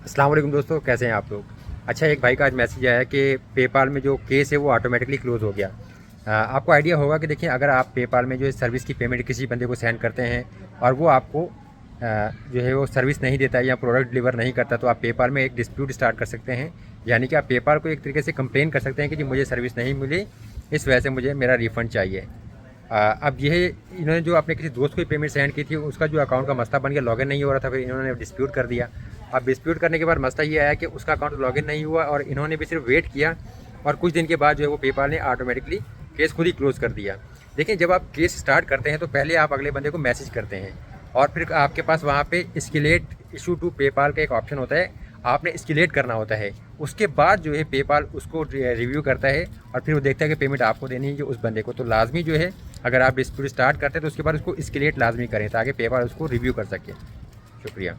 अस्सलाम वालेकुम दोस्तों, कैसे हैं आप लोग। अच्छा, एक भाई का आज मैसेज आया कि पेपाल में जो केस है वो ऑटोमेटिकली क्लोज़ हो गया। आपको आइडिया होगा कि देखिए, अगर आप पेपाल में जो है सर्विस की पेमेंट किसी बंदे को सेंड करते हैं और वो आपको जो है वो सर्विस नहीं देता है या प्रोडक्ट डिलीवर नहीं करता, तो आप पेपाल में एक डिस्प्यूट स्टार्ट कर सकते हैं। यानी कि आप पेपाल को एक तरीके से कंप्लेन कर सकते हैं कि जी मुझे सर्विस नहीं मिली, इस वजह से मुझे मेरा रिफ़ंड चाहिए। अब ये इन्होंने जो अपने किसी दोस्त को पेमेंट सेंड की थी, उसका जो अकाउंट का मसला बन गया, लॉगिन नहीं हो रहा था, फिर इन्होंने डिस्प्यूट कर दिया। अब डिस्प्यूट करने के बाद मसला ये आया कि उसका अकाउंट लॉगिन नहीं हुआ और इन्होंने भी सिर्फ वेट किया और कुछ दिन के बाद जो है वो पेपाल ने ऑटोमेटिकली केस खुद ही क्लोज़ कर दिया। देखिए, जब आप केस स्टार्ट करते हैं तो पहले आप अगले बंदे को मैसेज करते हैं और फिर आपके पास वहाँ पे एस्केलेट इशू टू पेपाल का एक ऑप्शन होता है, आपने एस्केलेट करना होता है। उसके बाद जो है पेपाल उसको रिव्यू करता है और फिर वो देखता है कि पेमेंट आपको देनी है कि उस बंदे को। तो लाजमी जो है, अगर आप डिस्प्यूट स्टार्ट करते हैं तो उसके बाद उसको एस्केलेट लाजमी करें ताकि पेपाल उसको रिव्यू कर सके। शुक्रिया।